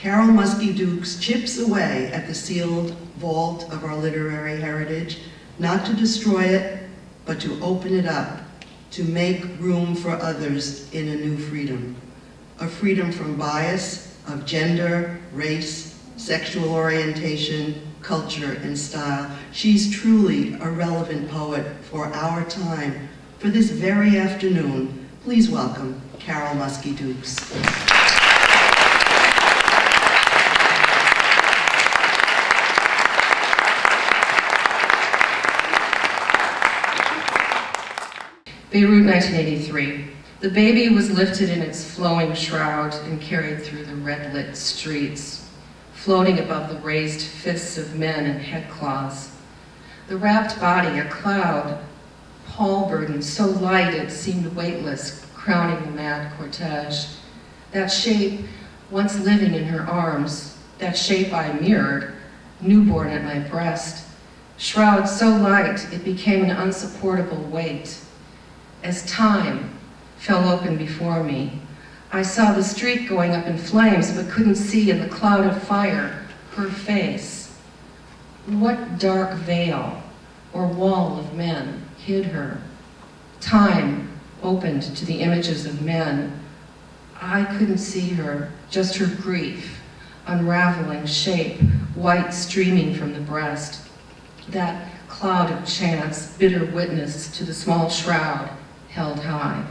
Carol Muske-Dukes chips away at the sealed vault of our literary heritage, not to destroy it, but to open it up, to make room for others in a new freedom. A freedom from bias of gender, race, sexual orientation, culture, and style. She's truly a relevant poet for our time. For this very afternoon, please welcome Carol Muske-Dukes. Beirut, 1983. The baby was lifted in its flowing shroud and carried through the red-lit streets, floating above the raised fists of men in headcloths. The wrapped body, a cloud, pall burden so light it seemed weightless, crowning the mad cortege. That shape, once living in her arms, that shape I mirrored, newborn at my breast, shroud so light it became an unsupportable weight. As time fell open before me, I saw the street going up in flames, but couldn't see in the cloud of fire her face. What dark veil or wall of men hid her? Time opened to the images of men. I couldn't see her, just her grief, unraveling shape, white streaming from the breast. That cloud of chance, bitter witness to the small shroud held high.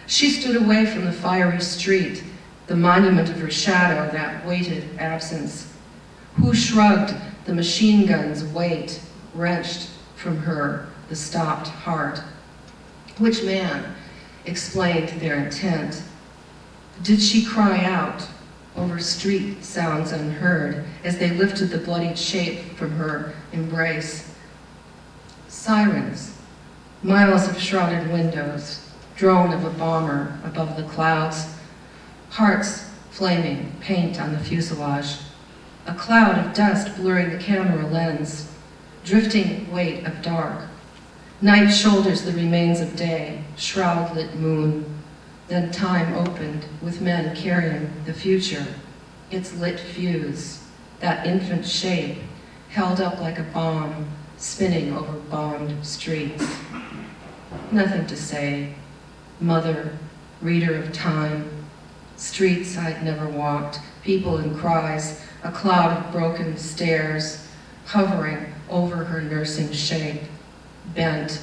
She stood away from the fiery street, the monument of her shadow, that weighted absence. Who shrugged the machine gun's weight, wrenched from her the stopped heart? Which man explained their intent? Did she cry out over street sounds unheard as they lifted the bloodied shape from her embrace? Sirens, miles of shrouded windows, drone of a bomber above the clouds, hearts flaming, paint on the fuselage, a cloud of dust blurring the camera lens, drifting weight of dark. Night shoulders the remains of day, shroud-lit moon. Then time opened with men carrying the future, its lit fuse, that infant shape held up like a bomb, spinning over bombed streets. Nothing to say. Mother, reader of time, streets I'd never walked, people in cries, a cloud of broken stairs, hovering over her nursing shape, bent,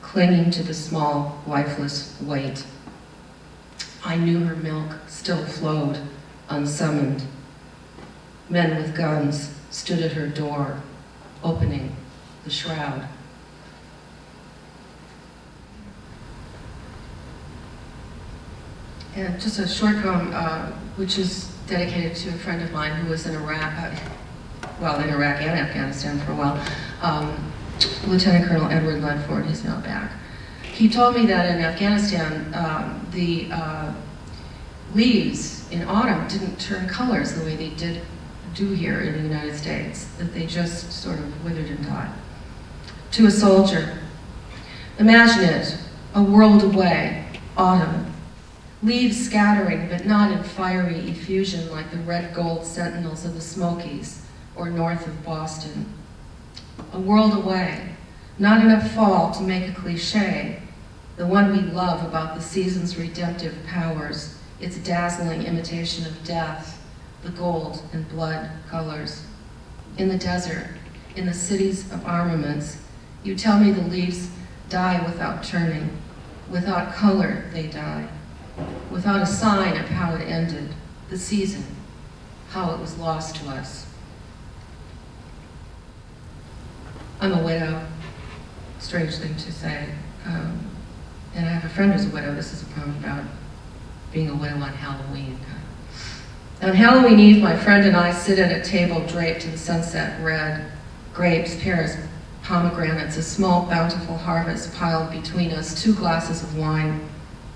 clinging to the small, lifeless weight. I knew her milk still flowed, unsummoned. Men with guns stood at her door, opening the shroud. And just a short poem, which is dedicated to a friend of mine who was in Iraq, in Iraq and Afghanistan for a while, Lieutenant Colonel Edward Ledford. He's now back. He told me that in Afghanistan, the leaves in autumn didn't turn colors the way they do here in the United States, that they just sort of withered and died. To a soldier, imagine it, a world away, autumn. Leaves scattering, but not in fiery effusion like the red-gold sentinels of the Smokies or north of Boston. A world away, not enough fall to make a cliche, the one we love about the season's redemptive powers, its dazzling imitation of death, the gold and blood colors. In the desert, in the cities of armaments, you tell me the leaves die without turning, without color they die. Without a sign of how it ended, the season, how it was lost to us. I'm a widow, strange thing to say, and I have a friend who's a widow. This is a poem about being a widow on Halloween. On Halloween Eve, my friend and I sit at a table draped in sunset red, grapes, pears, pomegranates, a small bountiful harvest piled between us, 2 glasses of wine.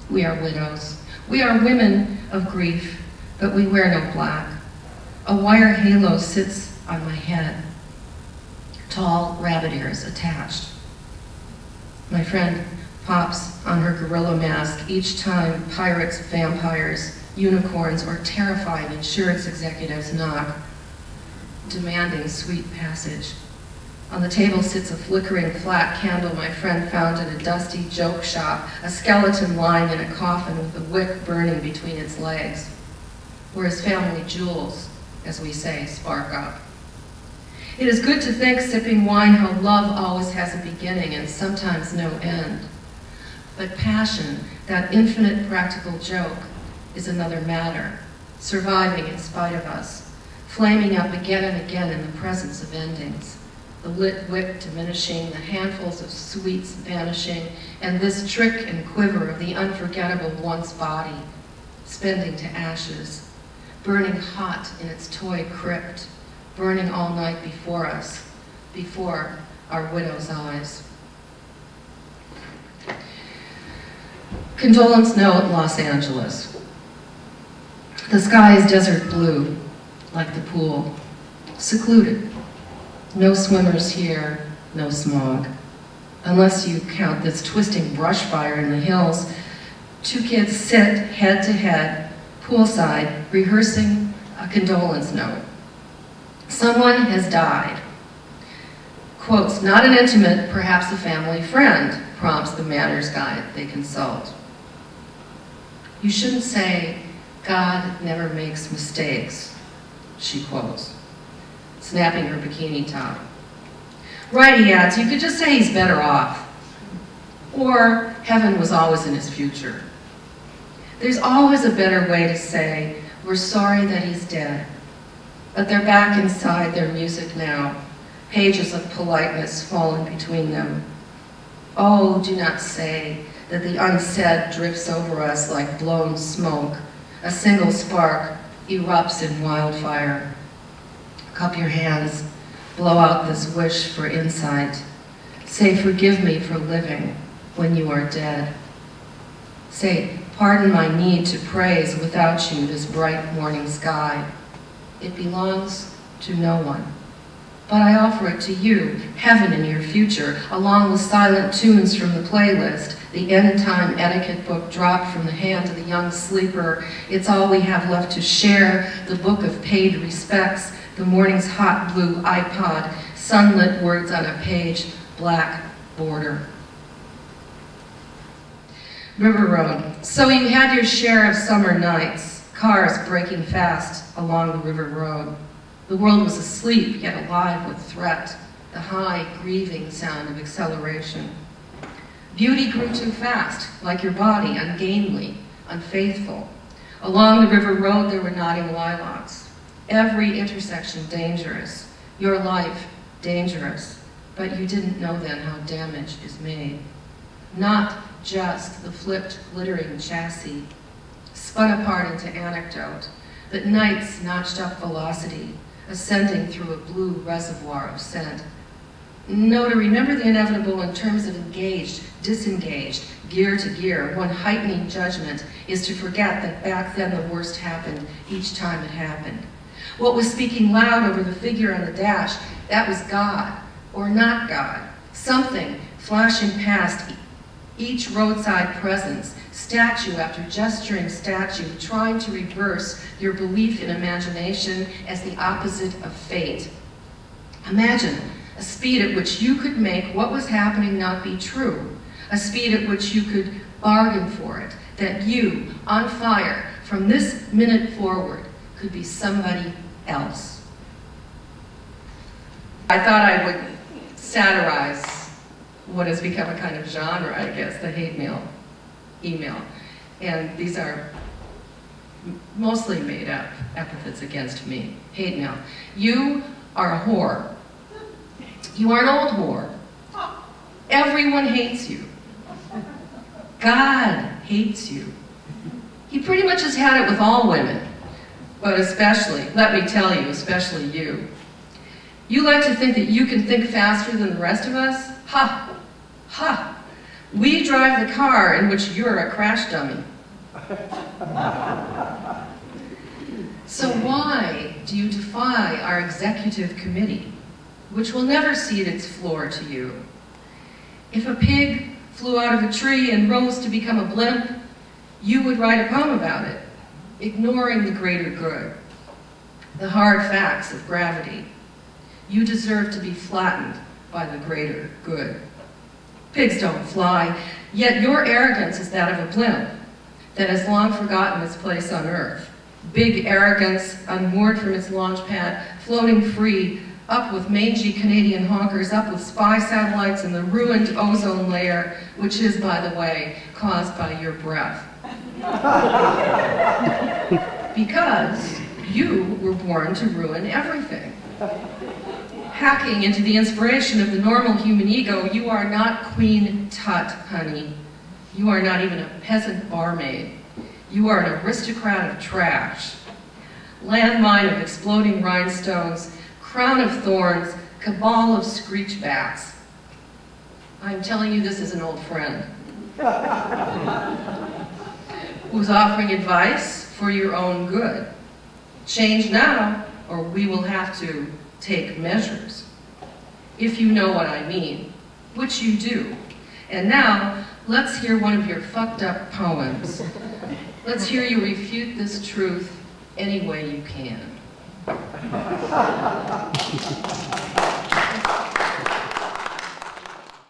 We are widows. We are women of grief, but we wear no black. A wire halo sits on my head, tall rabbit ears attached. My friend pops on her gorilla mask each time pirates, vampires, unicorns, or terrifying insurance executives knock, demanding sweet passage. On the table sits a flickering flat candle my friend found at a dusty joke shop, a skeleton lying in a coffin with a wick burning between its legs, where his family jewels, as we say, spark up. It is good to think, sipping wine, how love always has a beginning and sometimes no end. But passion, that infinite practical joke, is another matter, surviving in spite of us, flaming up again and again in the presence of endings, the lit wick diminishing, the handfuls of sweets vanishing, and this trick and quiver of the unforgettable once body, spending to ashes, burning hot in its toy crypt, burning all night before us, before our widow's eyes. Condolence note, Los Angeles. The sky is desert blue, like the pool, secluded. No swimmers here, no smog. Unless you count this twisting brush fire in the hills, two kids sit head to head, poolside, rehearsing a condolence note. Someone has died. Quotes, not an intimate, perhaps a family friend, prompts the manners guide they consult. You shouldn't say, God never makes mistakes, she quotes, snapping her bikini top. Right, he adds, you could just say he's better off. Or heaven was always in his future. There's always a better way to say, we're sorry that he's dead. But they're back inside their music now, pages of politeness fallen between them. Oh, do not say that the unsaid drifts over us like blown smoke. A single spark erupts in wildfire. Cup your hands, blow out this wish for insight. Say, forgive me for living when you are dead. Say, pardon my need to praise without you this bright morning sky. It belongs to no one. But I offer it to you, heaven in your future, along with silent tunes from the playlist, the end-time etiquette book dropped from the hand of the young sleeper. It's all we have left to share, the book of paid respects, the morning's hot blue iPod, sunlit words on a page, black border. River Road. So you had your share of summer nights, cars braking fast along the river road. The world was asleep, yet alive with threat, the high, grieving sound of acceleration. Beauty grew too fast, like your body, ungainly, unfaithful. Along the river road there were nodding lilacs. Every intersection dangerous, your life dangerous, but you didn't know then how damage is made. Not just the flipped, glittering chassis, spun apart into anecdote, but nights notched up velocity, ascending through a blue reservoir of scent. No, to remember the inevitable in terms of engaged, disengaged, gear to gear, one heightening judgment is to forget that back then the worst happened each time it happened. What was speaking loud over the figure on the dash, that was God, or not God, something flashing past each roadside presence, statue after gesturing statue, trying to reverse your belief in imagination as the opposite of fate. Imagine a speed at which you could make what was happening not be true, a speed at which you could bargain for it, that you, on fire, from this minute forward, could be somebody else. I thought I would satirize what has become a kind of genre, I guess, the hate mail, email. And these are mostly made up epithets against me. Hate mail. You are a whore. You are an old whore. Everyone hates you. God hates you. He pretty much has had it with all women, but especially, let me tell you, especially you. You like to think that you can think faster than the rest of us? Ha! Ha! We drive the car in which you're a crash dummy. So why do you defy our executive committee, which will never cede its floor to you? If a pig flew out of a tree and rose to become a blimp, you would write a poem about it. ignoring the greater good, the hard facts of gravity. You deserve to be flattened by the greater good. Pigs don't fly, yet your arrogance is that of a blimp that has long forgotten its place on Earth. Big arrogance, unmoored from its launch pad, floating free, up with mangy Canadian honkers, up with spy satellites and the ruined ozone layer, which is, by the way, caused by your breath. Because you were born to ruin everything. Hacking into the inspiration of the normal human ego, you are not Queen Tut, honey. You are not even a peasant barmaid. You are an aristocrat of trash. Landmine of exploding rhinestones, crown of thorns, cabal of screechbacks. I'm telling you this as an old friend who's offering advice for your own good. Change now, or we will have to take measures. If you know what I mean, which you do. And now, let's hear one of your fucked up poems. Let's hear you refute this truth any way you can.